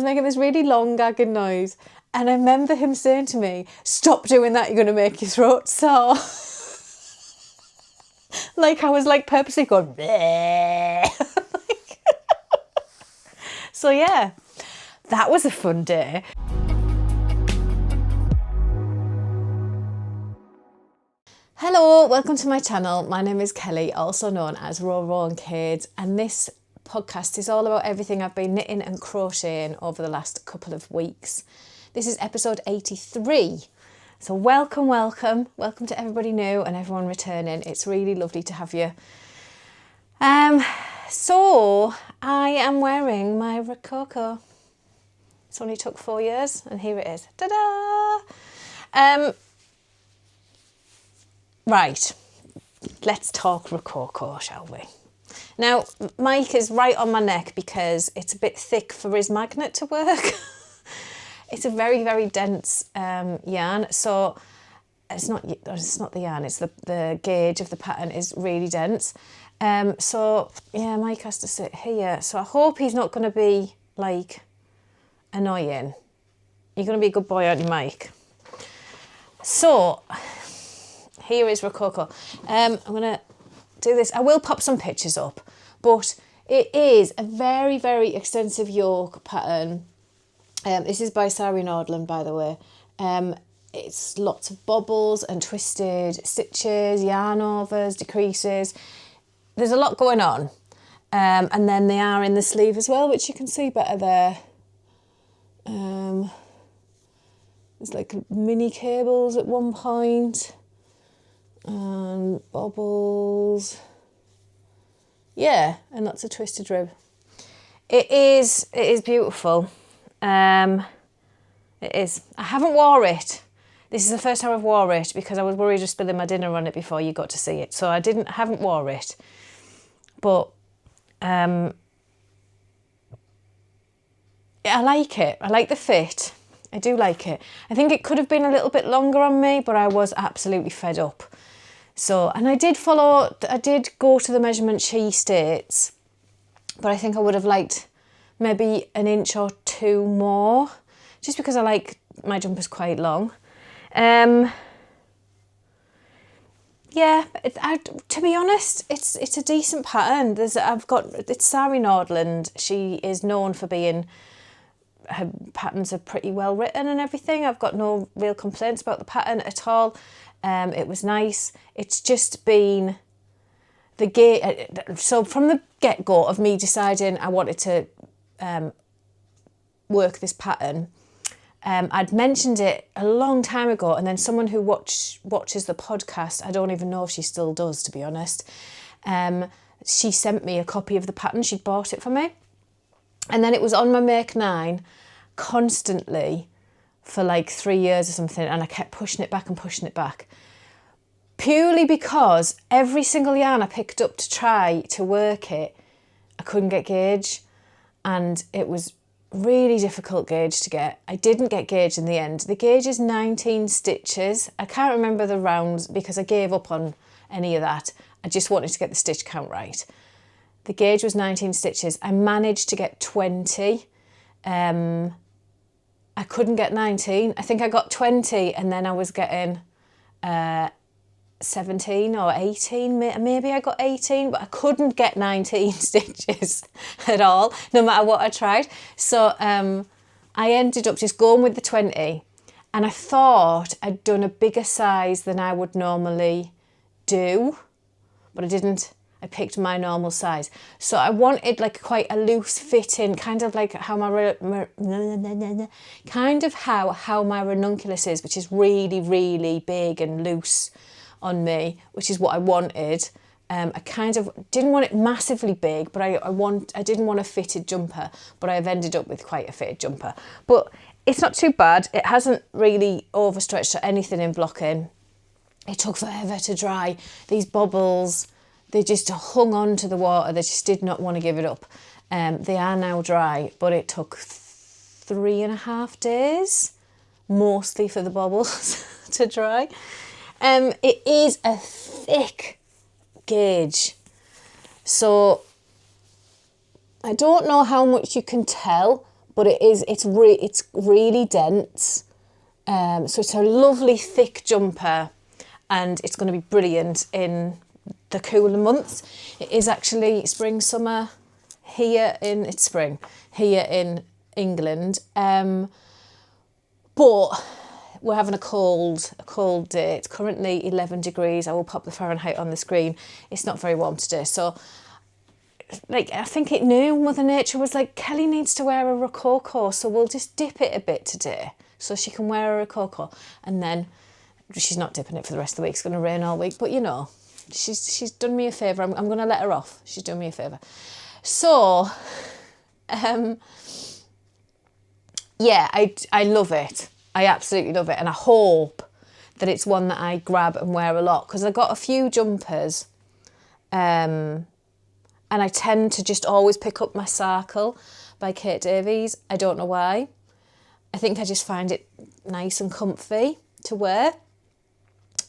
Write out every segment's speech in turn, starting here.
was making this really long gagging noise. And I remember him saying to me, stop doing that, you're going to make your throat sore. Like I was like purposely going, So yeah, that was a fun day. Hello, welcome to my channel. My name is Kelly, also known as RowRow and Kades, and this podcast is all about everything I've been knitting and crocheting over the last couple of weeks. This is episode 83. So welcome to everybody new and everyone returning. It's really lovely to have you. So I am wearing my Rococo. It's only took 4 years and here it is. Ta-da! Right, let's talk Rococo, shall we? Now, Mike is right on my neck because it's a bit thick for his magnet to work. It's a very, very dense yarn. So it's not the yarn, it's the gauge of the pattern is really dense. So yeah, Mike has to sit here. So I hope he's not going to be like annoying. You're going to be a good boy, aren't you, Mike? So here is Rococo. I'm going to do this. I will pop some pictures up, but it is a very, very extensive yoke pattern. This is by Sari Nordlund, by the way. It's lots of bobbles and twisted stitches, yarn overs, decreases. There's a lot going on. And then they are in the sleeve as well, which you can see better there. There's like mini cables at one point. And bobbles. Yeah, and lots of twisted rib. It is beautiful. It is. I haven't wore it. This is the first time I've wore it because I was worried of spilling my dinner on it before you got to see it. So I haven't wore it. But I like it. I like the fit. I do like it. I think it could have been a little bit longer on me, but I was absolutely fed up. So, and I did go to the measurement she states, but I think I would have liked maybe an inch or two more, just because I like my jumpers quite long. Yeah, to be honest, it's a decent pattern. It's Sari Nordlund. She is known for being, her patterns are pretty well written and everything. I've got no real complaints about the pattern at all. It was nice. It's just been so from the get-go of me deciding I wanted to work this pattern, I'd mentioned it a long time ago, and then someone who watches the podcast, I don't even know if she still does, to be honest, she sent me a copy of the pattern. She'd bought it for me, and then it was on my Make 9 constantly for like 3 years or something, and I kept pushing it back, purely because every single yarn I picked up to try to work it, I couldn't get gauge, and it was really difficult gauge to get. I didn't get gauge in the end. The gauge is 19 stitches. I can't remember the rounds because I gave up on any of that. I just wanted to get the stitch count right. The gauge was 19 stitches. I managed to get 20. I couldn't get 19. I think I got 20 and then I was getting 17 or 18. Maybe I got 18, but I couldn't get 19 stitches at all, no matter what I tried. So I ended up just going with the 20, and I thought I'd done a bigger size than I would normally do, but I didn't. I picked my normal size. So I wanted like quite a loose fitting, kind of like how my ranunculus is, which is really, really big and loose on me, which is what I wanted. I kind of didn't want it massively big, but I didn't want a fitted jumper, but I've ended up with quite a fitted jumper. But it's not too bad. It hasn't really overstretched or anything in blocking. It took forever to dry. These bobbles, they just hung on to the water. They just did not want to give it up. They are now dry, but it took 3.5 days, mostly for the bobbles to dry. It is a thick gauge. So I don't know how much you can tell, but but it's really dense. So it's a lovely thick jumper, and it's going to be brilliant in the cooler months. It is actually spring, summer here in England, but we're having a cold day. It's currently 11 degrees. I will pop the Fahrenheit on the screen. It's not very warm today. So, like, I think it knew, Mother Nature was like, Kelly needs to wear a Rococo, so we'll just dip it a bit today so she can wear a Rococo. And then she's not dipping it for the rest of the week. It's going to rain all week. But, you know, she's done me a favour. I'm going to let her off. She's done me a favour. So, yeah, I love it. I absolutely love it, and I hope that it's one that I grab and wear a lot, because I got a few jumpers, and I tend to just always pick up my Circle by Kate Davies. I don't know why. I think I just find it nice and comfy to wear.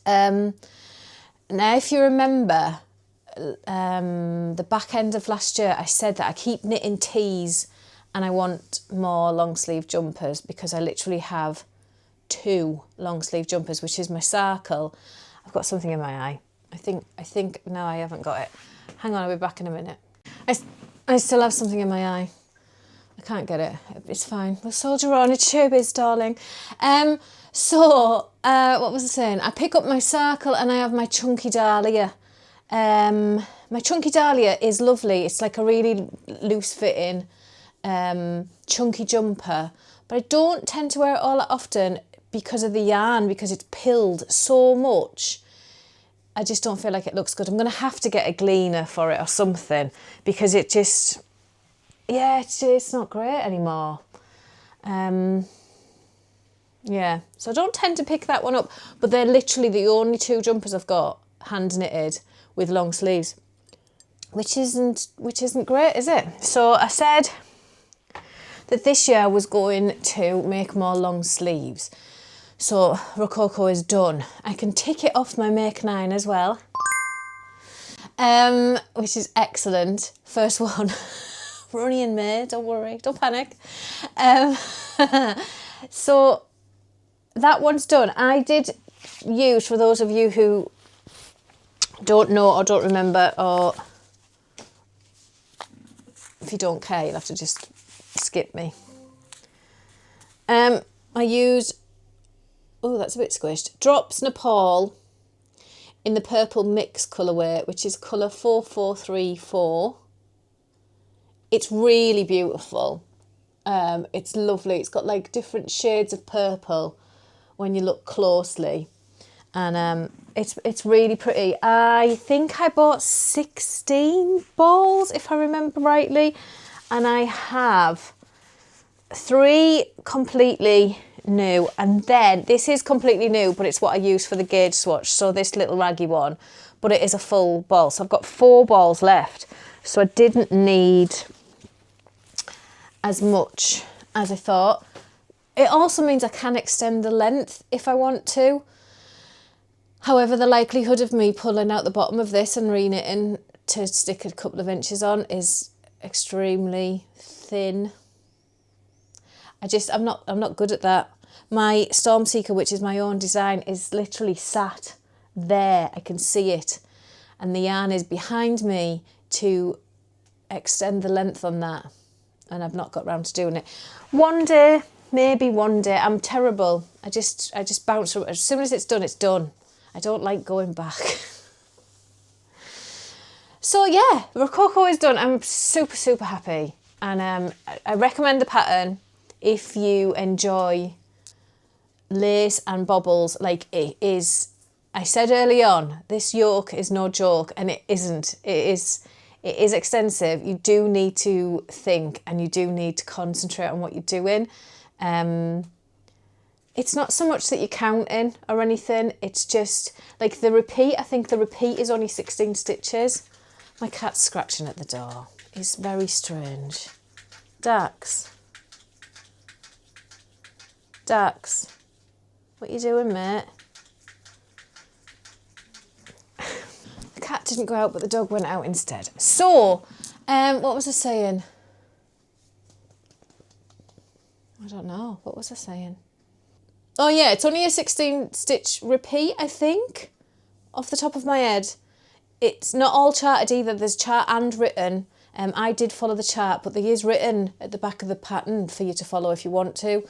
Now, if you remember, the back end of last year, I said that I keep knitting tees and I want more long sleeve jumpers, because I literally have 2 long sleeve jumpers, which is my Circle. I've got something in my eye. I think no, I haven't got it. Hang on, I'll be back in a minute. I still have something in my eye. I can't get it. It's fine. We'll soldier on. It's showbiz, darling. So what was I saying? I pick up my Circle and I have my Chunky Dahlia. My Chunky Dahlia is lovely. It's like a really loose fitting chunky jumper, but I don't tend to wear it all that often because of the yarn, because it's pilled so much. I just don't feel like it looks good. I'm going to have to get a gleaner for it or something, because it just, yeah, it's not great anymore. Yeah, so I don't tend to pick that one up, but they're literally the only 2 jumpers I've got hand knitted with long sleeves, which isn't great, is it? So I said that this year I was going to make more long sleeves. So Rococo is done. I can tick it off my Make 9 as well, which is excellent. First one, runny and made, don't worry, don't panic. So that one's done. I did use, for those of you who don't know or don't remember, or if you don't care, you'll have to just skip me. I use, oh, that's a bit squished, Drops Nepal in the purple mix colourway, which is colour 4434. It's really beautiful. It's lovely. It's got like different shades of purple when you look closely, and it's really pretty. I think I bought 16 balls, if I remember rightly, and I have 3 completely new, and then this is completely new, but it's what I use for the gauge swatch, so this little raggy one, but it is a full ball. So I've got 4 balls left, so I didn't need as much as I thought. It also means I can extend the length if I want to. However, the likelihood of me pulling out the bottom of this and reknitting to stick a couple of inches on is extremely thin. I'm not good at that. My Storm Seeker, which is my own design, is literally sat there. I can see it, and the yarn is behind me to extend the length on that, and I've not got round to doing it. One day, maybe one day. I'm terrible. I just bounce. As soon as it's done, it's done. I don't like going back. So yeah, Rococo is done. I'm super, super happy, and I recommend the pattern if you enjoy lace and bobbles. Like, it is, I said early on, this yoke is no joke, and it isn't. It is extensive. You do need to think, and you do need to concentrate on what you're doing. It's not so much that you're counting or anything, it's just like the repeat. I think the repeat is only 16 stitches. My cat's scratching at the door. It's very strange. Dax, what you doing, mate? The cat didn't go out, but the dog went out instead. So, what was I saying? I don't know. What was I saying? Oh yeah, it's only a 16 stitch repeat, I think, off the top of my head. It's not all charted either. There's chart and written. I did follow the chart, but there is written at the back of the pattern for you to follow if you want to.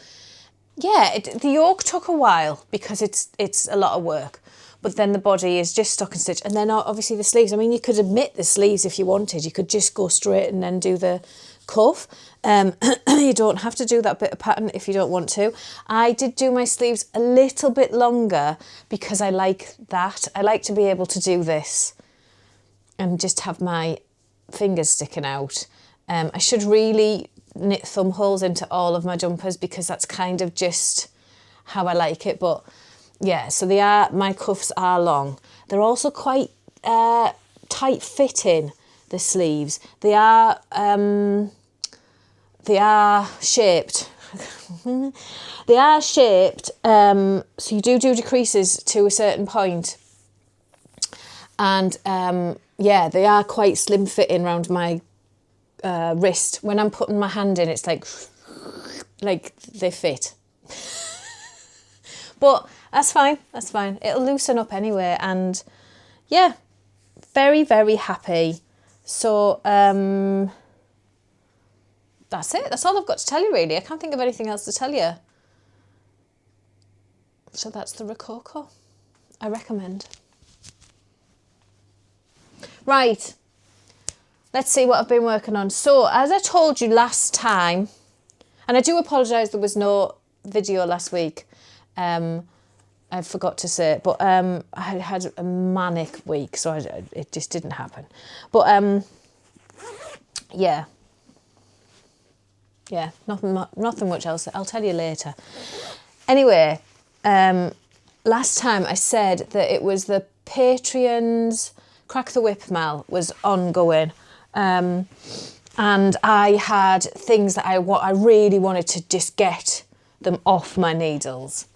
Yeah, the yoke took a while because it's a lot of work. But then the body is just stock and stitch. And then obviously the sleeves. I mean, you could omit the sleeves if you wanted. You could just go straight and then do the cuff. You don't have to do that bit of pattern if you don't want to. I did do my sleeves a little bit longer because I like that. I like to be able to do this and just have my fingers sticking out. I should really knit thumb holes into all of my jumpers because that's kind of just how I like it. But yeah, so my cuffs are long. They're also quite tight fitting, the sleeves. They are shaped. They are shaped, so you do decreases to a certain point. And yeah, they are quite slim fitting around my wrist. When I'm putting my hand in, it's like they fit. But that's fine, that's fine. It'll loosen up anyway. And yeah, very, very happy. So that's it. That's all I've got to tell you, really. I can't think of anything else to tell you. So that's the Rococo. I recommend. Right. Let's see what I've been working on. So, as I told you last time, and I do apologise there was no video last week. I forgot to say it, but I had a manic week, so it just didn't happen. But yeah, nothing much else. I'll tell you later. Anyway, last time I said that it was the Patreon's Crack the Whip Mal was ongoing, and I had things that I really wanted to just get them off my needles.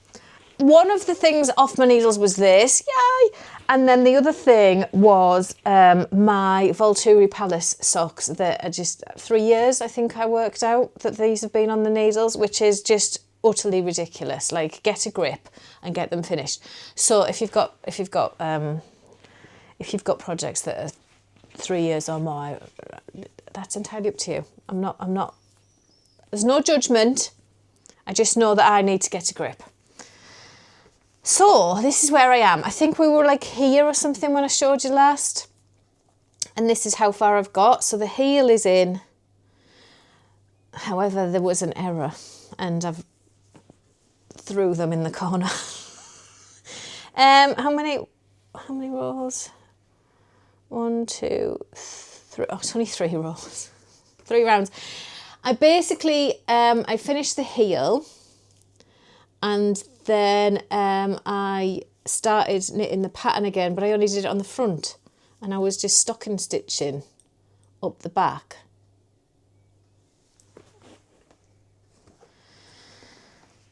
One of the things off my needles was this, yay! And then the other thing was my Volturi Palace socks that are just 3 years, I think I worked out that these have been on the needles, which is just utterly ridiculous. Like, get a grip and get them finished. So if you've got projects that are 3 years or more, that's entirely up to you. I'm not. There's no judgment. I just know that I need to get a grip. So this is where I am. I think we were like here or something when I showed you last. And this is how far I've got. So the heel is in. However, there was an error and I've threw them in the corner. How many rows? 1, 2, 3. Oh, it's only 3 rows. 3 rounds. I basically, I finished the heel and then I started knitting the pattern again, but I only did it on the front and I was just stocking stitching up the back.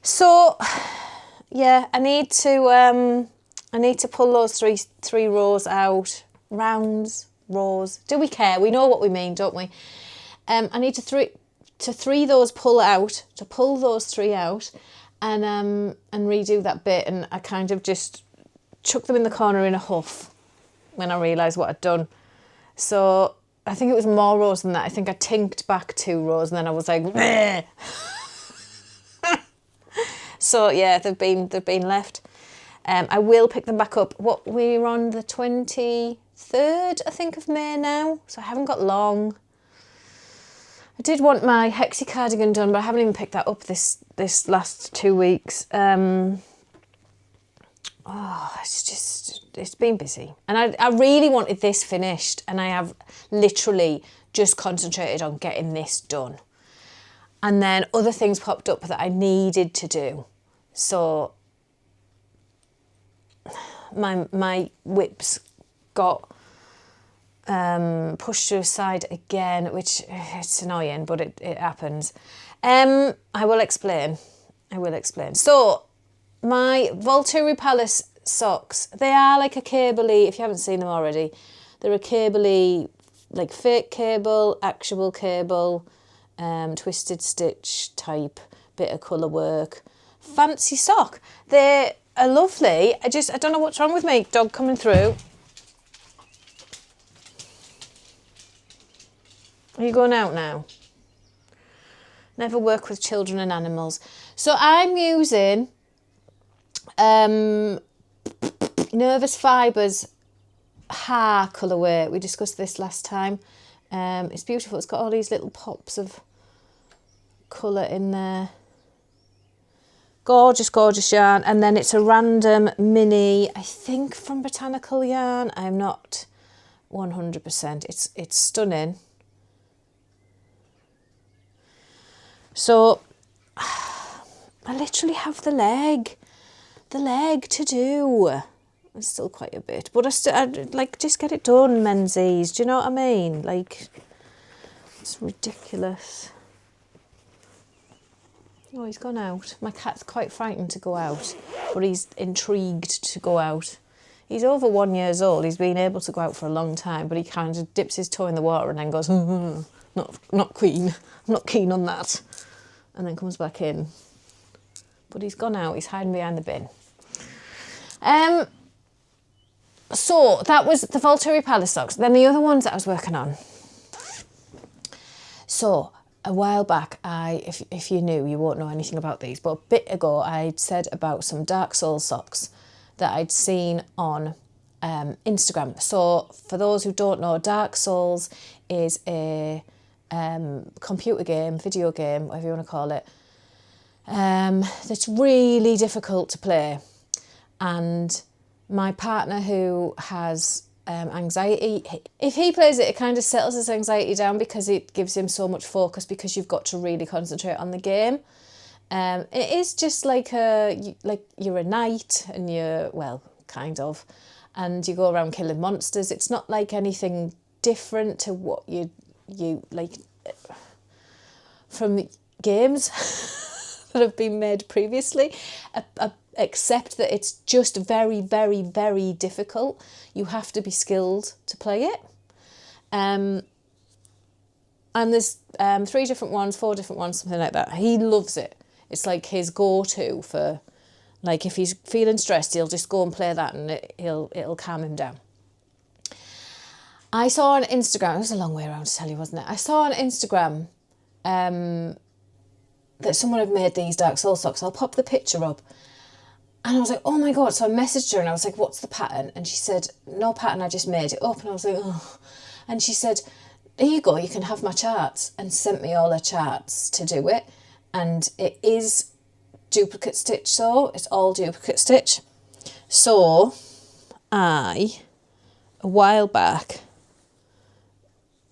So yeah, I need to pull those three rows out. Rounds, rows. Do we care? We know what we mean, don't we? I need to pull those 3 out and redo that bit, and I kind of just chucked them in the corner in a huff when I realised what I'd done. So I think it was more rows than that. I think I tinked back 2 rows and then I was like, meh. So yeah, they've been left. I will pick them back up. We're on the 23rd, I think, of May now, so I haven't got long. I did want my Hexie cardigan done, but I haven't even picked that up this last 2 weeks. It's been busy. And I really wanted this finished, and I have literally just concentrated on getting this done. And then other things popped up that I needed to do. So my whips got pushed to the side again, which it's annoying, but it happens. I will explain. So my Volturi Palace socks, they are like a cable-y, if you haven't seen them already, they're a cable-y, like fake cable, actual cable, twisted stitch type, bit of colour work. Fancy sock. They are lovely. I don't know what's wrong with me. Dog coming through. Are you going out now? Never work with children and animals. So I'm using Nervus Fibre's Haar colourway. We discussed this last time. It's beautiful. It's got all these little pops of colour in there. Gorgeous, gorgeous yarn. And then it's a random mini, I think from Botanical Yarn. I'm not 100%. It's stunning. So I literally have the leg to do. It's still quite a bit, but I'd like just get it done, Menzies. Do you know what I mean? Like, it's ridiculous. Oh, he's gone out. My cat's quite frightened to go out, but he's intrigued to go out. He's over 1 year old. He's been able to go out for a long time, but he kind of dips his toe in the water and then goes, not keen. I'm not keen on that. And then comes back in. But he's gone out. He's hiding behind the bin. So that was the Volturi Palace socks. Then the other ones that I was working on. So a while back, if you knew, you won't know anything about these, but a bit ago I'd said about some Dark Souls socks that I'd seen on Instagram. So for those who don't know, Dark Souls is a computer game, video game, whatever you want to call it, that's really difficult to play. And my partner who has anxiety, if he plays it, it kind of settles his anxiety down because it gives him so much focus because you've got to really concentrate on the game. It is just like you're a knight and you're, well, kind of, and you go around killing monsters. It's not like anything different to what you like from games that have been made previously, except that it's just very, very, very difficult. You have to be skilled to play it. And there's 3 different ones, 4 different ones, something like that. He loves it. It's like his go-to for, like, if he's feeling stressed, he'll just go and play that and it'll calm him down. I saw on Instagram, it was a long way around to tell you, wasn't it? I saw on Instagram that someone had made these Dark Soul socks. I'll pop the picture up. And I was like, oh my God. So I messaged her and I was like, what's the pattern? And she said, no pattern, I just made it up. And I was like, oh. And she said, there you go, you can have my charts. And sent me all her charts to do it. And it is duplicate stitch, so it's all duplicate stitch. So a while back,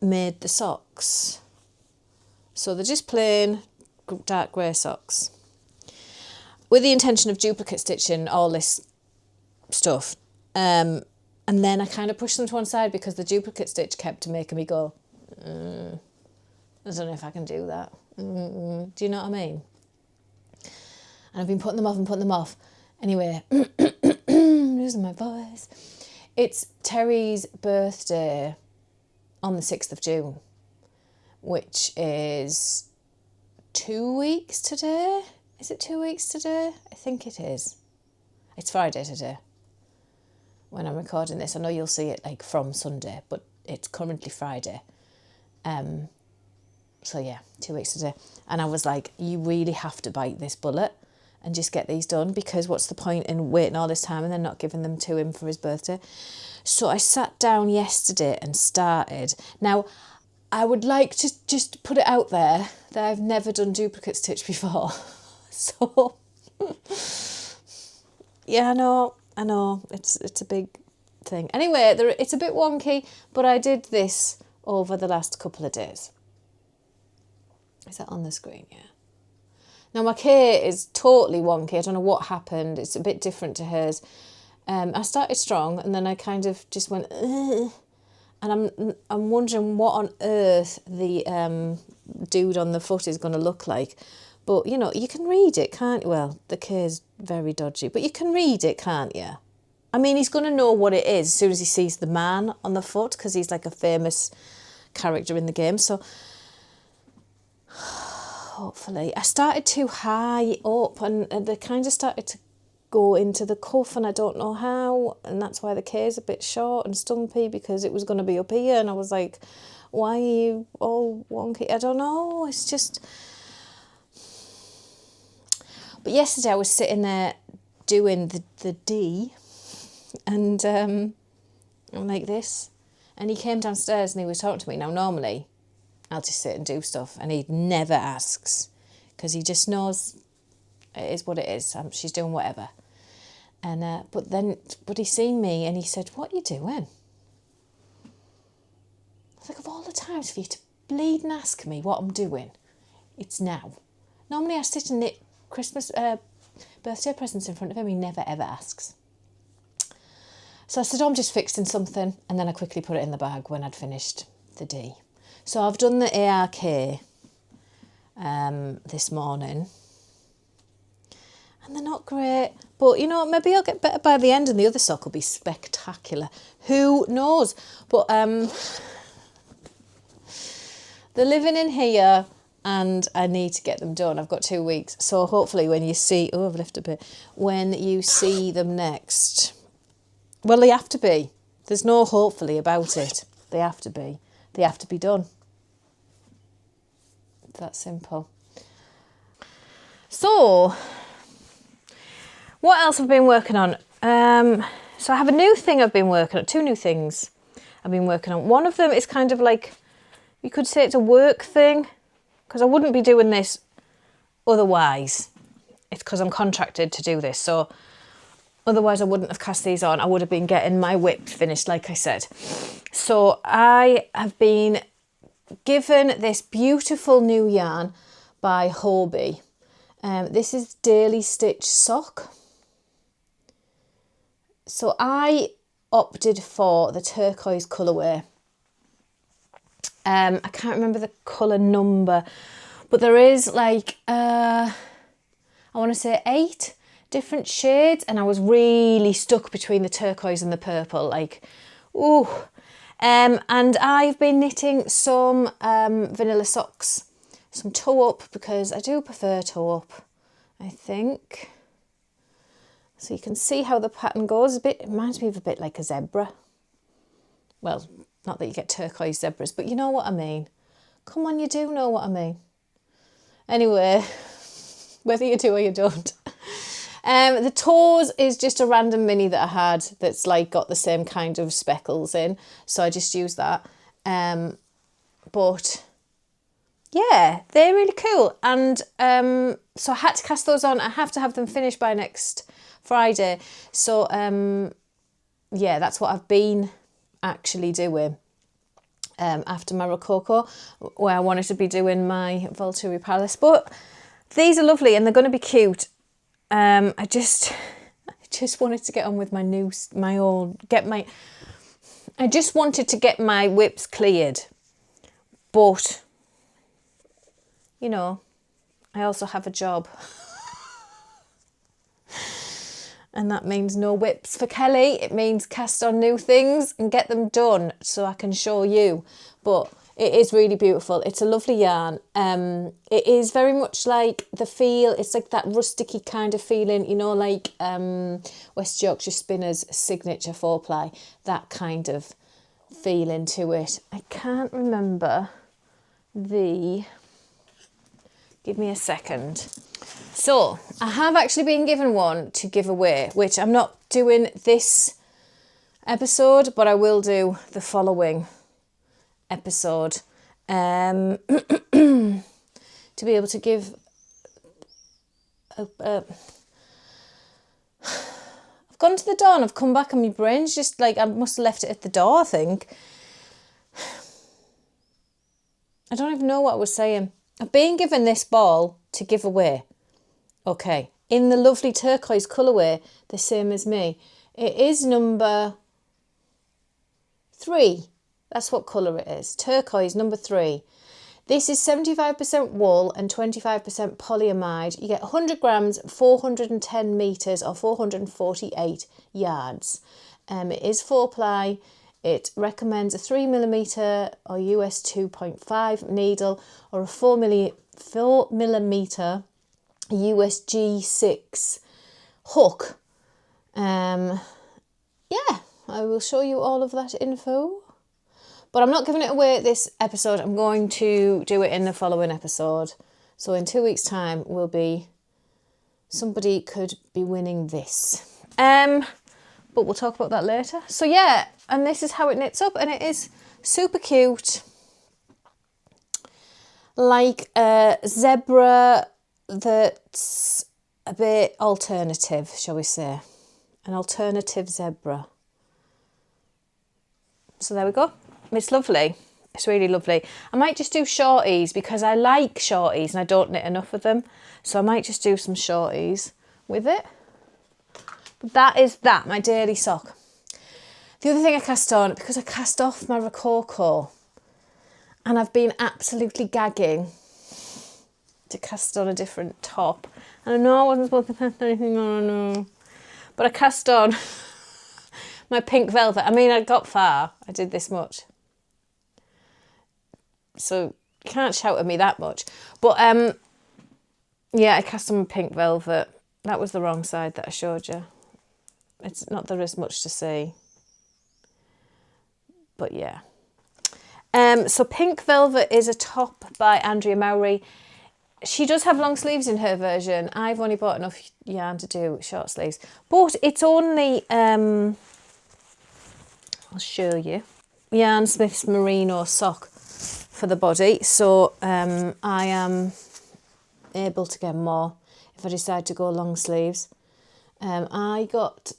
made the socks. So they're just plain dark grey socks with the intention of duplicate stitching all this stuff. And then I kind of pushed them to one side because the duplicate stitch kept making me go, I don't know if I can do that. Do you know what I mean? And I've been putting them off and putting them off. Anyway, losing my voice. It's Terry's birthday on the 6th of June, which is 2 weeks today. Is it 2 weeks today? I think it is. It's Friday today when I'm recording this. I know you'll see it like from Sunday, but it's currently Friday. So yeah, 2 weeks today. And I was like, you really have to bite this bullet and just get these done, because what's the point in waiting all this time and then not giving them to him for his birthday? So I sat down yesterday and started. Now, I would like to just put it out there that I've never done duplicate stitch before. So, yeah, I know, it's a big thing. Anyway, it's a bit wonky, but I did this over the last couple of days. Is that on the screen? Yeah. Now my K is totally wonky. I don't know what happened. It's a bit different to hers. I started strong and then I kind of just went, ugh. And I'm wondering what on earth the dude on the foot is going to look like. But, you know, you can read it, can't you? Well, the K is very dodgy, but you can read it, can't you? I mean, he's going to know what it is as soon as he sees the man on the foot, because he's like a famous character in the game. So hopefully. I started too high up and they kind of started to go into the cuff and I don't know how, and that's why the K is a bit short and stumpy, because it was going to be up here and I was like, why are you all wonky? I don't know, it's just... But yesterday I was sitting there doing the D and I'm like this, and he came downstairs and he was talking to me. Now normally I'll just sit and do stuff and he never asks because he just knows it is what it is. She's doing whatever. And but he seen me and he said, "What are you doing?" I was like, of all the times for you to bleed and ask me what I'm doing, it's now. Normally I sit and knit Christmas birthday presents in front of him. He never ever asks. So I said, I'm just fixing something, and then I quickly put it in the bag when I'd finished the D. So I've done the ARK this morning. And they're not great, but you know, maybe I'll get better by the end and the other sock will be spectacular. Who knows? But they're living in here and I need to get them done. I've got 2 weeks. So hopefully when you see, oh, I've lifted a bit. When you see them next, well, they have to be. There's no hopefully about it. They have to be. They have to be done. It's that simple. So... what else have I been working on? So I have a new thing I've been working on, 2 new things I've been working on. One of them is kind of like, you could say it's a work thing, because I wouldn't be doing this otherwise. It's because I'm contracted to do this. So otherwise I wouldn't have cast these on. I would have been getting my whip finished, like I said. So I have been given this beautiful new yarn by Hobbii. This is Daily Stitch Sock. So I opted for the turquoise colourway. I can't remember the colour number, but there is like, I want to say 8 different shades, and I was really stuck between the turquoise and the purple, like, ooh. And I've been knitting some vanilla socks, some toe up, because I do prefer toe up, I think. So you can see how the pattern goes. It reminds me of a bit like a zebra. Well, not that you get turquoise zebras, but you know what I mean. Come on, you do know what I mean. Anyway, whether you do or you don't. The toes is just a random mini that I had that's like got the same kind of speckles in. So I just used that. But yeah, they're really cool. And so I had to cast those on. I have to have them finished by next Friday. So yeah, that's what I've been actually doing after my Rococo, where I wanted to be doing my Volturi Palace. But these are lovely and they're going to be cute. I just wanted to get on with I just wanted to get my whips cleared. But, you know, I also have a job. And that means no whips for Kelly. It means cast on new things and get them done so I can show you. But it is really beautiful. It's a lovely yarn. It is very much like the feel. It's like that rusticy kind of feeling, you know, like West Yorkshire Spinners' signature 4-ply. That kind of feeling to it. I can't remember the... Give me a second. So, I have actually been given one to give away, which I'm not doing this episode, but I will do the following episode. To be able to give... I've gone to the door and I've come back and my brain's just like, I must have left it at the door, I think. I don't even know what I was saying. I've been given this ball to give away. Okay, in the lovely turquoise colourway, the same as me. It is number 3. That's what colour it is. Turquoise, number 3. This is 75% wool and 25% polyamide. You get 100 grams, 410 metres or 448 yards. It is 4-ply. It recommends a 3mm or US 2.5 needle or a 4mm 4mm USG 6 hook. Yeah, I will show you all of that info. But I'm not giving it away this episode. I'm going to do it in the following episode. So in 2 weeks' time, somebody could be winning this. But we'll talk about that later. So yeah, and this is how it knits up, and it is super cute. Like a zebra that's a bit alternative, shall we say. An alternative zebra. So there we go. It's lovely. It's really lovely. I might just do shorties because I like shorties and I don't knit enough of them. So I might just do some shorties with it. But that is that, my daily sock. The other thing I cast on, because I cast off my Rococo and I've been absolutely gagging to cast on a different top. And I know I wasn't supposed to cast anything on, I know. But I cast on my pink velvet. I mean, I got far. I did this much. So you can't shout at me that much. But yeah, I cast on my pink velvet. That was the wrong side that I showed you. It's not there is much to see. But yeah. So Pink Velvet is a top by Andrea Mowry. She does have long sleeves in her version. I've only bought enough yarn to do short sleeves. But it's only, I'll show you, Yarnsmiths Merino sock for the body. So I am able to get more if I decide to go long sleeves. I got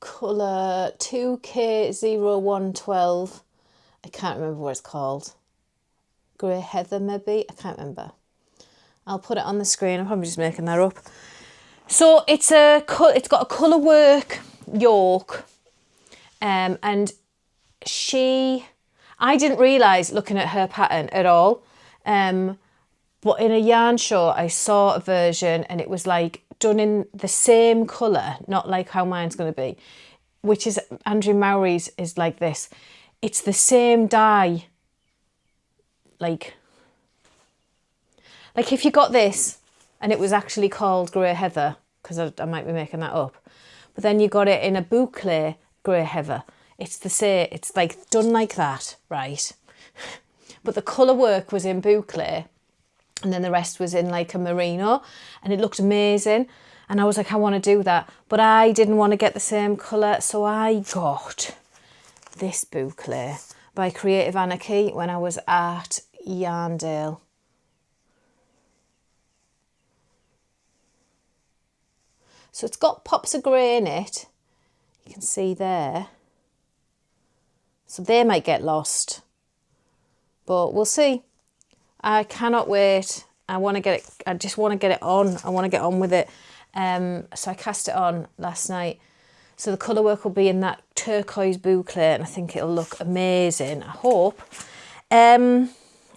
colour 2K0112. I can't remember what it's called. Grey Heather maybe? I can't remember. I'll put it on the screen. I'm probably just making that up. So it's got a colour work yoke. And I didn't realise looking at her pattern at all. But in a yarn show, I saw a version and it was like done in the same colour, not like how mine's going to be, which is Andrea Mowry's is like this. It's the same dye. Like if you got this and it was actually called Grey Heather, because I might be making that up, but then you got it in a Boucle Grey Heather. It's the same, it's like done like that, right? But the colour work was in Boucle and then the rest was in like a Merino and it looked amazing. And I was like, I want to do that. But I didn't want to get the same colour, so I got this Boucle by Creative Anarchy when I was at Yarndale. So it's got pops of grey in it. You can see there. So they might get lost. But we'll see. I cannot wait. I want to get it. I just want to get it on. I want to get on with it. So I cast it on last night. So the colour work will be in that turquoise boucle and I think it'll look amazing. I hope.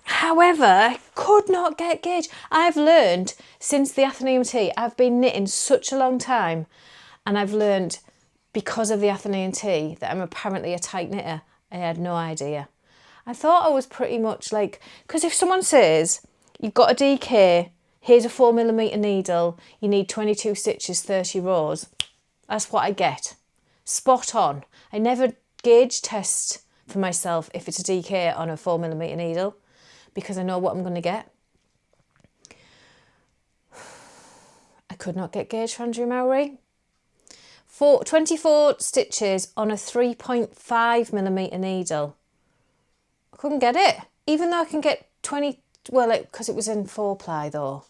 However, I could not get gauge. I've learned since the Athenaeum tea, I've been knitting such a long time and I've learned because of the Athenaeum tea that I'm apparently a tight knitter. I had no idea. I thought I was pretty much like, because if someone says, you've got a DK, here's a 4mm needle, you need 22 stitches, 30 rows, that's what I get. Spot on. I never gauge test for myself if it's a DK on a 4mm needle, because I know what I'm going to get. I could not get gauge for Andrea Mowry. 24 stitches on a 3.5mm needle. I couldn't get it, even though I can get 20, well, because it was in 4-ply though.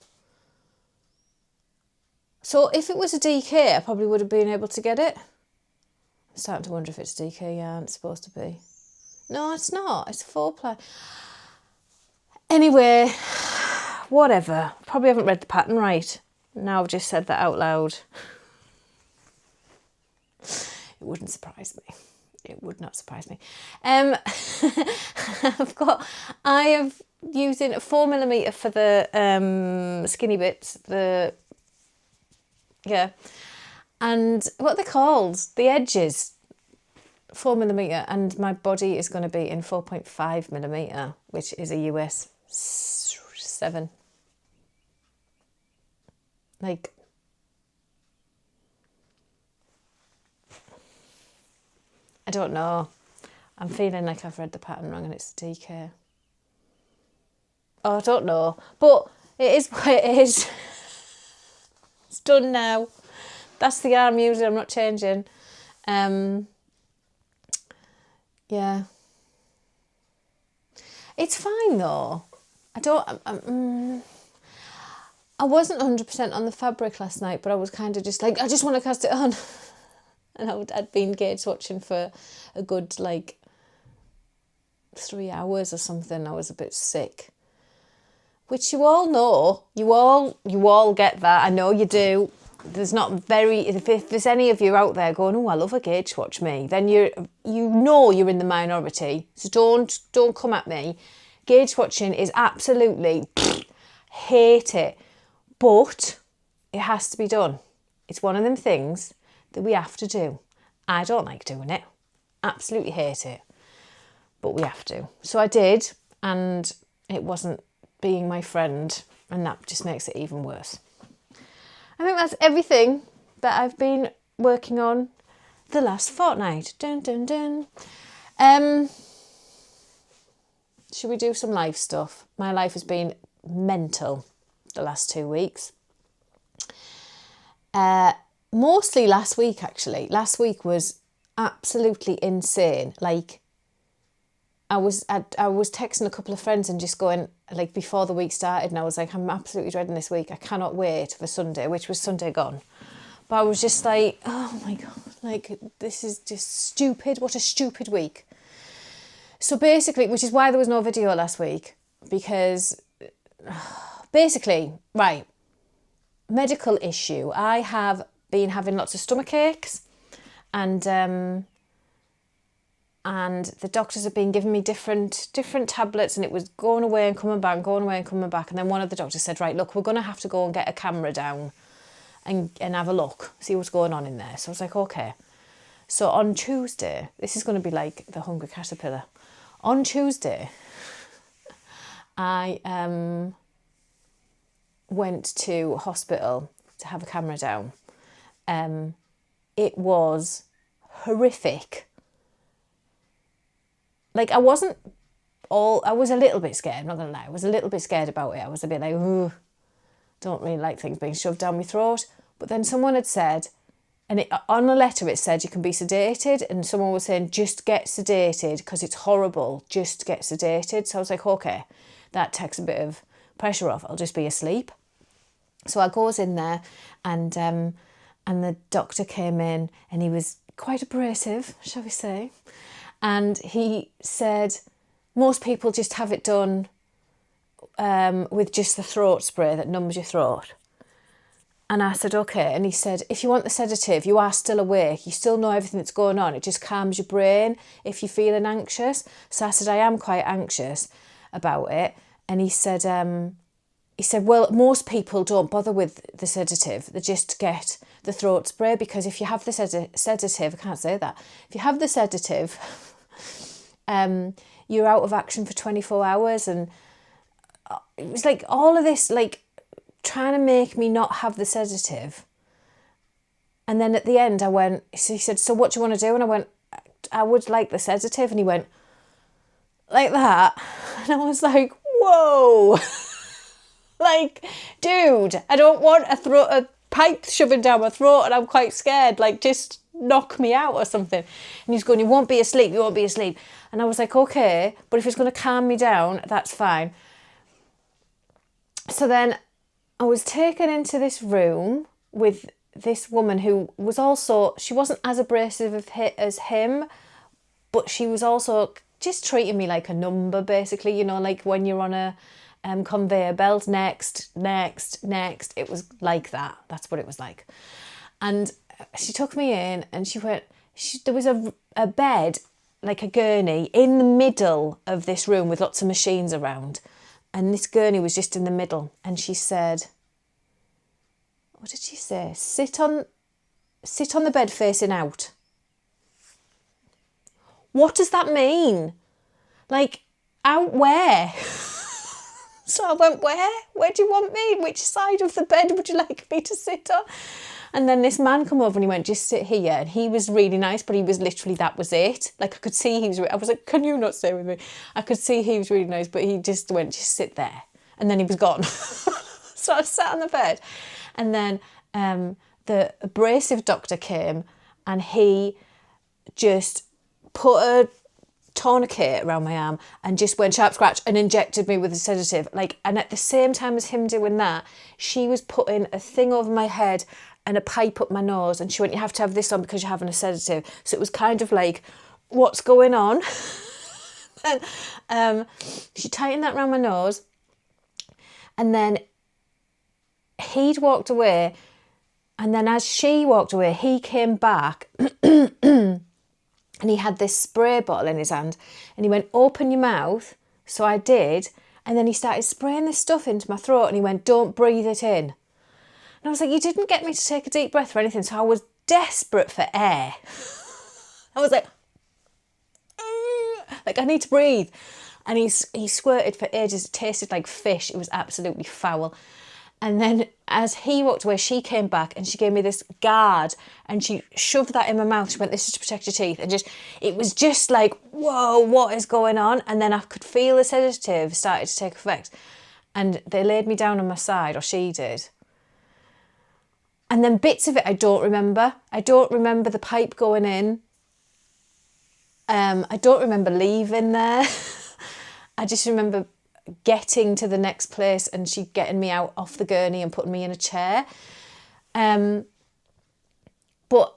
So if it was a DK, I probably would have been able to get it. I'm starting to wonder if it's a DK yarn, it's supposed to be. No, it's not, it's a 4-ply. Anyway, whatever. Probably haven't read the pattern right. Now I've just said that out loud. It wouldn't surprise me. It would not surprise me. I have using a 4mm for the skinny bits, and what are they called? The edges. 4mm, and my body is going to be in 4.5mm, which is a US 7. Like, I don't know. I'm feeling like I've read the pattern wrong and it's a DK. Oh, I don't know. But it is what it is. It's done now. That's the yarn I'm using. I'm not changing. Yeah. It's fine though. I wasn't 100% on the fabric last night, but I was kind of just like, I just want to cast it on. And I'd been gauge watching for a good, like, 3 hours or something. I was a bit sick. Which you all know. You all get that. I know you do. There's not very... If there's any of you out there going, oh, I love a gauge watch me, then you know you're in the minority. So don't come at me. Gauge watching is absolutely... hate it. But it has to be done. It's one of them things that we have to do. I don't like doing it. Absolutely hate it. But we have to. So I did, and it wasn't being my friend, and that just makes it even worse. I think that's everything that I've been working on the last fortnight. Dun, dun, dun. Should we do some life stuff? My life has been mental the last 2 weeks. Mostly last week, actually. Last week was absolutely insane. Like, I was texting a couple of friends and just going, like, before the week started, and I was like, I'm absolutely dreading this week. I cannot wait for Sunday, which was Sunday gone. But I was just like, oh my God, like, this is just stupid. What a stupid week. So basically, which is why there was no video last week, because basically, right, medical issue. I have been having lots of stomach aches, and the doctors have been giving me different tablets, and it was going away and coming back, going away and coming back. And then one of the doctors said, right, look, we're going to have to go and get a camera down and have a look, see what's going on in there. So I was like, okay. So on Tuesday, this is going to be like the Hungry Caterpillar. On Tuesday, I went to hospital to have a camera down. It was horrific. Like, I was a little bit scared, I'm not going to lie. I was a little bit scared about it. I was a bit like, ooh, don't really like things being shoved down my throat. But then someone had said, and on a letter it said you can be sedated, and someone was saying, just get sedated because it's horrible, just get sedated. So I was like, okay, that takes a bit of pressure off. I'll just be asleep. So I goes in there, and the doctor came in, and he was quite abrasive, shall we say. And he said, most people just have it done with just the throat spray that numbs your throat. And I said, okay. And he said, if you want the sedative, you are still awake. You still know everything that's going on. It just calms your brain if you're feeling anxious. So I said, I am quite anxious about it. And he said, well, most people don't bother with the sedative. They just get the throat spray, because if you have the sedative, I can't say that. If you have the sedative, you're out of action for 24 hours. And it was like all of this, like, trying to make me not have the sedative. And then at the end he said, so what do you want to do? And I went, I would like the sedative. And he went, like that. And I was like, whoa. Like, dude, I don't want a pipe shoving down my throat, and I'm quite scared. Like, just knock me out or something. And he's going, you won't be asleep. And I was like, okay, but if it's going to calm me down, that's fine. So then I was taken into this room with this woman who was also, she wasn't as abrasive as him, but she was also just treating me like a number, basically, you know, like when you're on a conveyor belt, next. It was like that. That's what it was like. And she took me in, and there was a bed, like a gurney, in the middle of this room with lots of machines around. And this gurney was just in the middle. And she said, what did she say? Sit on the bed facing out. What does that mean? Like, out where? So I went, where do you want me? Which side of the bed would you like me to sit on? And then this man come over and he went, just sit here. And he was really nice, but he was literally, that was it. Like I could see he was, I was like, can you not stay with me? I could see he was really nice, but he just went, just sit there. And then he was gone. So I sat on the bed. And then the abrasive doctor came and he just put a tourniquet around my arm and just went sharp scratch and injected me with a sedative. Like, and at the same time as him doing that, she was putting a thing over my head and a pipe up my nose, and she went, you have to have this on because you're having a sedative. So it was kind of like, what's going on? And she tightened that around my nose, and then he'd walked away, and then as she walked away, he came back and he had this spray bottle in his hand and he went, open your mouth. So I did, and then he started spraying this stuff into my throat and he went, don't breathe it in. And I was like, you didn't get me to take a deep breath or anything. So I was desperate for air. I was like I need to breathe. And he squirted for ages. It tasted like fish. It was absolutely foul. And then as he walked away, she came back and she gave me this guard and she shoved that in my mouth. She went, this is to protect your teeth. And it was just like, whoa, what is going on? And then I could feel the sedative started to take effect. And they laid me down on my side, or she did. And then bits of it I don't remember. I don't remember the pipe going in. I don't remember leaving there. I just remember getting to the next place and she getting me out off the gurney and putting me in a chair. But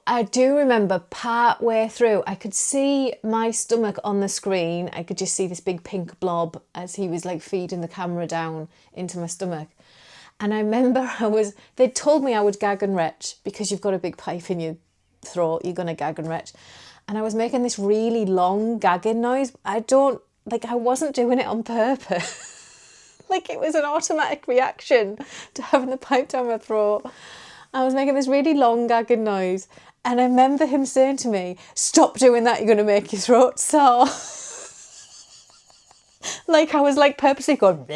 I do remember part way through, I could see my stomach on the screen. I could just see this big pink blob as he was like feeding the camera down into my stomach. And I remember they'd told me I would gag and retch because you've got a big pipe in your throat, you're going to gag and retch. And I was making this really long gagging noise. I wasn't doing it on purpose. Like it was an automatic reaction to having the pipe down my throat. I was making this really long gagging noise. And I remember him saying to me, stop doing that, you're going to make your throat sore. Like I was like purposely going,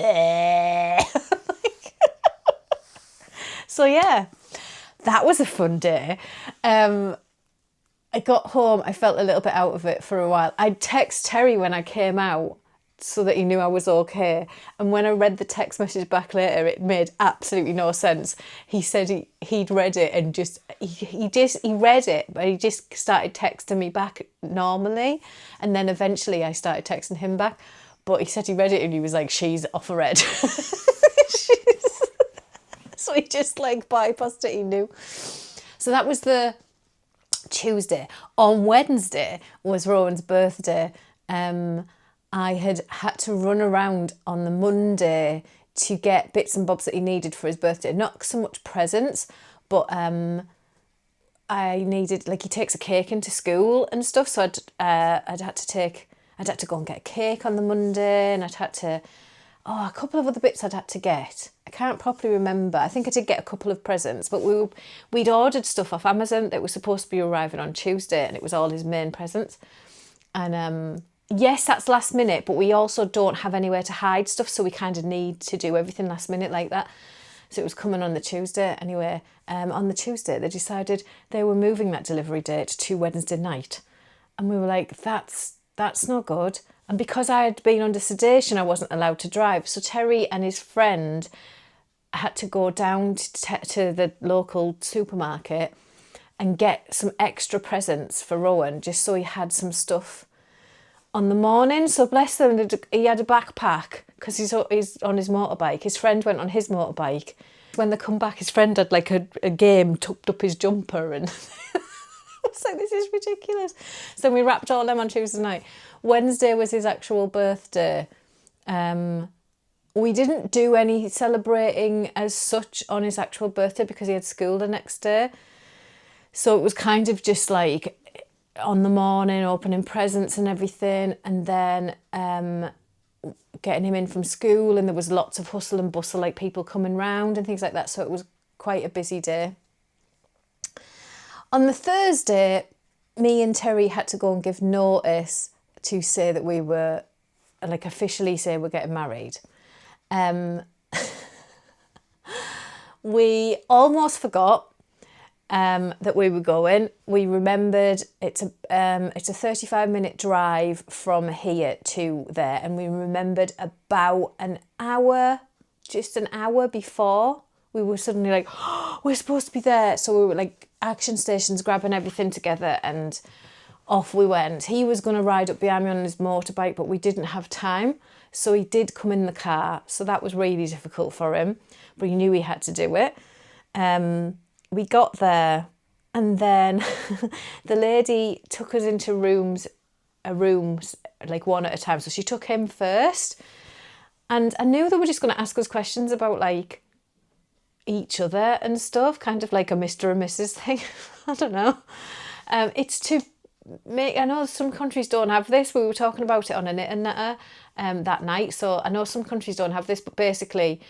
So yeah, that was a fun day. I got home, I felt a little bit out of it for a while. I'd text Terry when I came out so that he knew I was okay. And when I read the text message back later, it made absolutely no sense. He said he'd read it and he read it, but he just started texting me back normally. And then eventually I started texting him back. But he said he read it and he was like, she's off a red. So he just like bypassed it, he knew. So that was the Tuesday. On Wednesday was Rowan's birthday. I had to run around on the Monday to get bits and bobs that he needed for his birthday. Not so much presents, but I needed, like, he takes a cake into school and stuff. So I'd had to go and get a cake on the Monday, and I'd had to, a couple of other bits I'd had to get. I can't properly remember. I think I did get a couple of presents, but we'd ordered stuff off Amazon that was supposed to be arriving on Tuesday, and it was all his main presents. And yes, that's last minute, but we also don't have anywhere to hide stuff, so we kind of need to do everything last minute like that. So it was coming on the Tuesday. Anyway, on the Tuesday, they decided they were moving that delivery date to Wednesday night. And we were like, that's not good. And because I had been under sedation, I wasn't allowed to drive. So Terry and his friend had to go down to the local supermarket and get some extra presents for Rowan, just so he had some stuff on the morning. So bless them, he had a backpack because he's on his motorbike. His friend went on his motorbike. When they come back, his friend had like a game tucked up his jumper, and I was like, this is ridiculous. So we wrapped all them on Tuesday night. Wednesday was his actual birthday. We didn't do any celebrating as such on his actual birthday because he had school the next day. So it was kind of just like on the morning, opening presents and everything, and then getting him in from school, and there was lots of hustle and bustle, like people coming round and things like that. So it was quite a busy day. On the Thursday, me and Terry had to go and give notice to say that we were, like, officially say we're getting married. We almost forgot that we were going. We remembered it's a 35-minute drive from here to there, and we remembered about an hour, just an hour before, we were suddenly like, oh, we're supposed to be there. So we were like action stations, grabbing everything together, and off we went. He was going to ride up behind me on his motorbike, but we didn't have time. So he did come in the car. So that was really difficult for him, but he knew he had to do it. We got there, and then the lady took us into rooms, like one at a time. So she took him first, and I knew they were just going to ask us questions about like each other and stuff, kind of like a Mr. and Mrs. thing. I don't know. It's to make, I know some countries don't have this. We were talking about it on a knit and knatter that night. So I know some countries don't have this, but basically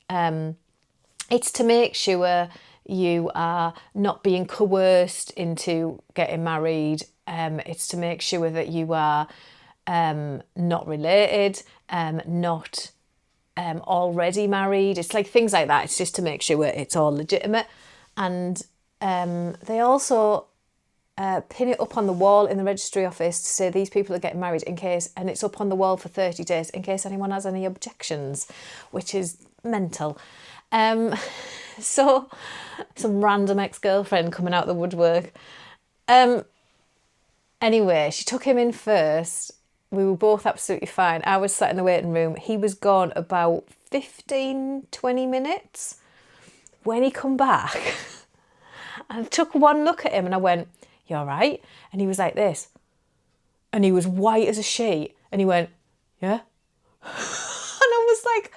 it's to make sure you are not being coerced into getting married. It's to make sure that you are not related, not already married. It's like things like that. It's just to make sure it's all legitimate. And they also pin it up on the wall in the registry office to say these people are getting married in case, and it's up on the wall for 30 days in case anyone has any objections, which is mental. So some random ex-girlfriend coming out the woodwork. Anyway, she took him in first. We were both absolutely fine. I was sat in the waiting room. He was gone about 15, 20 minutes. When he come back, I took one look at him and I went, "You all right?" And he was like this. And he was white as a sheet. And he went, "Yeah." And I was like,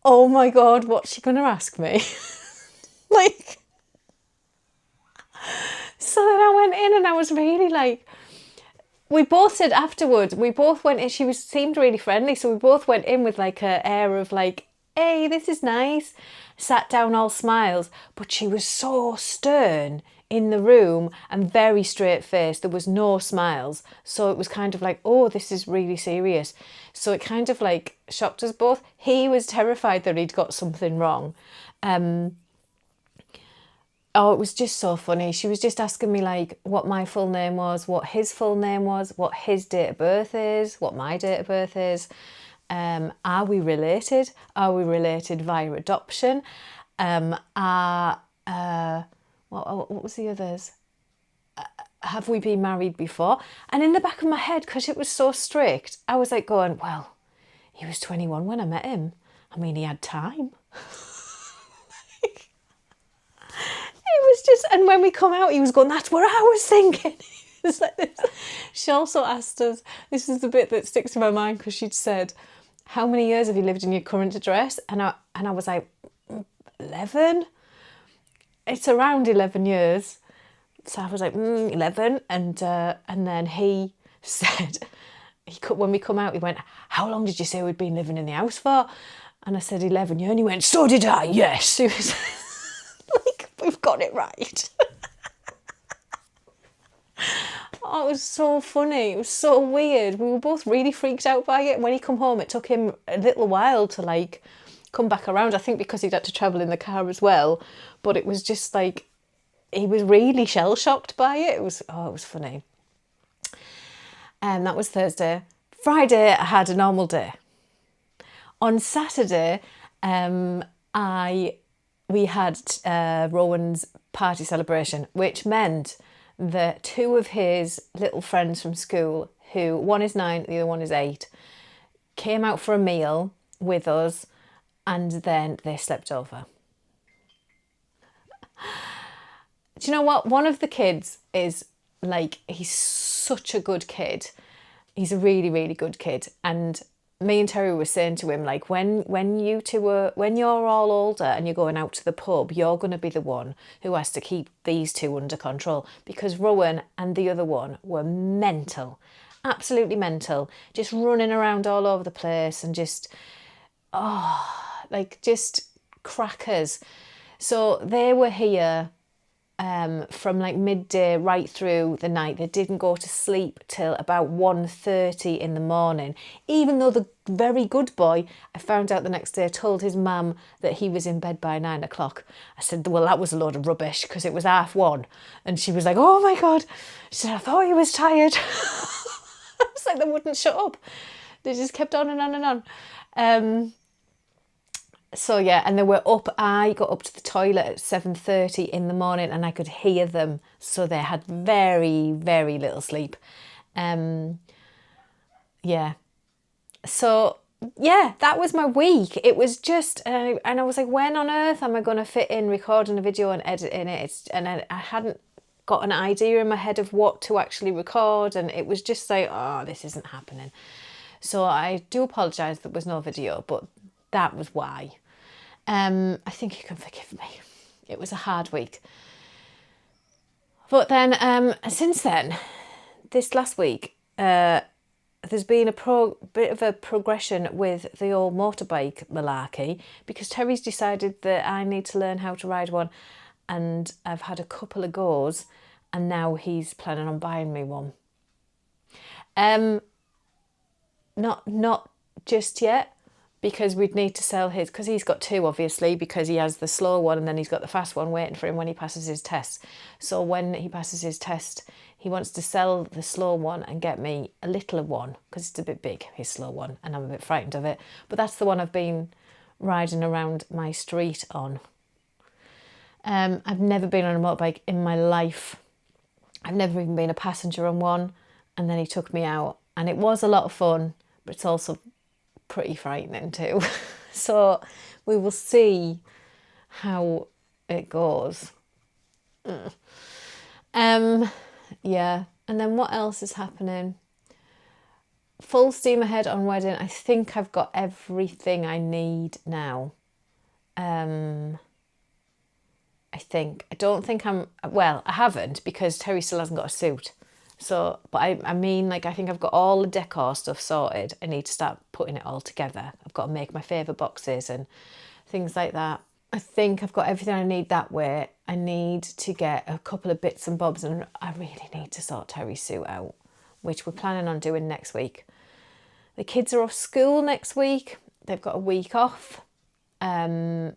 oh my God, what's she going to ask me? Like, so then I went in and I was really like, we both said afterwards, we both went in, seemed really friendly, so we both went in with like an air of like, hey, this is nice, sat down all smiles, but she was so stern in the room and very straight faced. There was no smiles, so it was kind of like, oh, this is really serious. So it kind of like shocked us both. He was terrified that he'd got something wrong. Oh, it was just so funny. She was just asking me like what my full name was, what his full name was, what his date of birth is, what my date of birth is. Are we related? Are we related via adoption? What was the others? Have we been married before? And in the back of my head, because it was so strict, I was like going, well, he was 21 when I met him. I mean, he had time. It was just, and when we come out, he was going, that's what I was thinking. It's like this. She also asked us, this is the bit that sticks in my mind, because she'd said, how many years have you lived in your current address? And I was like, 11? It's around 11 years. So I was like, 11. And then he said, when we come out, he went, how long did you say we'd been living in the house for? And I said 11 years. And he went, so did I, yes. He was like, we've got it right. Oh, it was so funny. It was so weird. We were both really freaked out by it. When he come home, it took him a little while to like come back around. I think because he'd had to travel in the car as well. But it was just like, he was really shell-shocked by it. It was funny. And that was Thursday. Friday, I had a normal day. On Saturday, we had Rowan's party celebration, which meant that two of his little friends from school, who one is 9, the other one is 8, came out for a meal with us, and then they slept over. Do you know what? One of the kids is like, he's such a good kid. He's a really, really good kid. And me and Terry were saying to him, like, when you're all older and you're going out to the pub, you're going to be the one who has to keep these two under control, because Rowan and the other one were mental, absolutely mental, just running around all over the place and just crackers. So they were here from like midday right through the night. They didn't go to sleep till about 1:30 in the morning, even though the very good boy, I found out the next day, told his mum that he was in bed by 9 o'clock. I said, well, that was a load of rubbish, because it was 1:30. And she was like, oh my God. She said, I thought he was tired. I was like, they wouldn't shut up. They just kept on and on and on. So yeah, and they were up. I got up to the toilet at 7:30 in the morning and I could hear them. So they had very, very little sleep. Yeah. So yeah, that was my week. It was just, and I was like, when on earth am I going to fit in recording a video and editing it? And I hadn't got an idea in my head of what to actually record. And it was just like, oh, this isn't happening. So I do apologise there was no video, but that was why. I think you can forgive me. It was a hard week. But then, since then, this last week, there's been a bit of a progression with the old motorbike malarkey, because Terry's decided that I need to learn how to ride one, and I've had a couple of goes, and now he's planning on buying me one. Not just yet, because we'd need to sell his, because he's got two, obviously, because he has the slow one and then he's got the fast one waiting for him when he passes his test. So when he passes his test, he wants to sell the slow one and get me a littler one, because it's a bit big, his slow one, and I'm a bit frightened of it. But that's the one I've been riding around my street on. I've never been on a motorbike in my life. I've never even been a passenger on one. And then he took me out, and it was a lot of fun, but it's also pretty frightening too. So we will see how it goes. Yeah, and then what else is happening? Full steam ahead on wedding. I think I've got everything I need now. I don't think I haven't, because Terry still hasn't got a suit. So, but I mean, like, I think I've got all the decor stuff sorted. I need to start putting it all together. I've got to make my favourite boxes and things like that. I think I've got everything I need that way. I need to get a couple of bits and bobs, and I really need to sort Terry's suit out, which we're planning on doing next week. The kids are off school next week. They've got a week off. But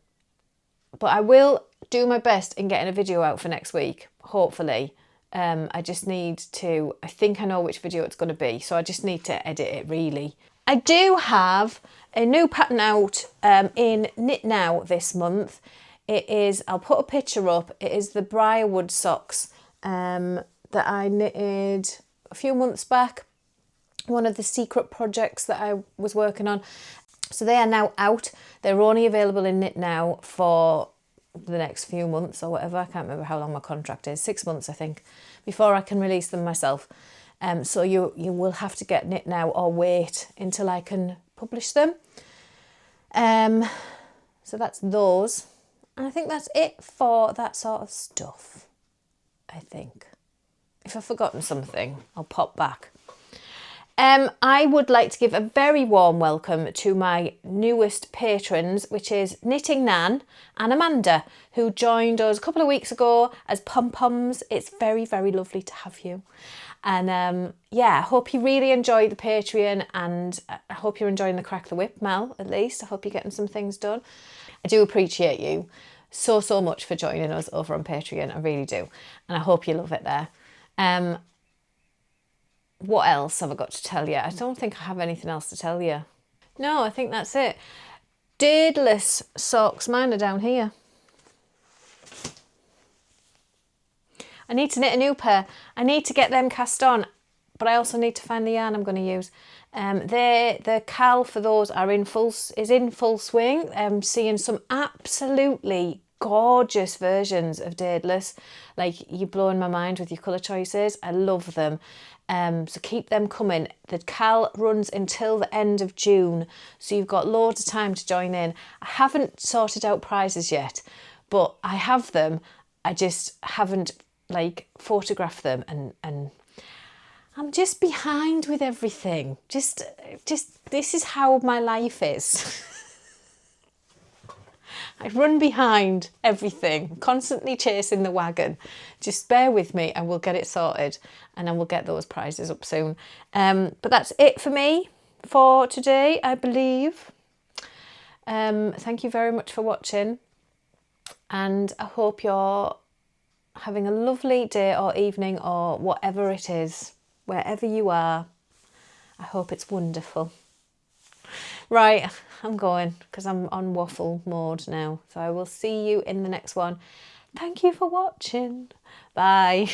I will do my best in getting a video out for next week, hopefully. I just need to, I think I know which video it's going to be, so I just need to edit it, really. I do have a new pattern out in Knit Now this month. It is, I'll put a picture up, it is the Briarwood socks that I knitted a few months back, one of the secret projects that I was working on. So they are now out. They're only available in Knit Now for the next few months or whatever. I can't remember how long my contract is. 6 months, I think, before I can release them myself. So you will have to get Knit Now or wait until I can publish them. So that's those. And I think that's it for that sort of stuff, I think. If I've forgotten something, I'll pop back. I would like to give a very warm welcome to my newest patrons, which is Knitting Nan and Amanda, who joined us a couple of weeks ago as pom-poms. It's very, very lovely to have you. And yeah, I hope you really enjoy the Patreon, and I hope you're enjoying the Crack the Whip, Mel, at least. I hope you're getting some things done. I do appreciate you so much for joining us over on Patreon. I really do. And I hope you love it there. What else have I got to tell you? I don't think I have anything else to tell you. No, I think that's it. Daedalus socks, mine are down here. I need to knit a new pair. I need to get them cast on, but I also need to find the yarn I'm going to use. The cal for those is in full swing. I'm seeing some absolutely gorgeous versions of Daedalus. Like, you're blowing my mind with your colour choices. I love them. So keep them coming. The cal runs until the end of June, so you've got loads of time to join in. I haven't sorted out prices yet, but I have them. I just haven't like photographed them, and I'm just behind with everything. Just this is how my life is. I run behind everything, constantly chasing the wagon. Just bear with me and we'll get it sorted, and then we'll get those prizes up soon. But that's it for me for today, I believe. Thank you very much for watching, and I hope you're having a lovely day or evening or whatever it is, wherever you are. I hope it's wonderful. Right, I'm going because I'm on waffle mode now. So I will see you in the next one. Thank you for watching. Bye.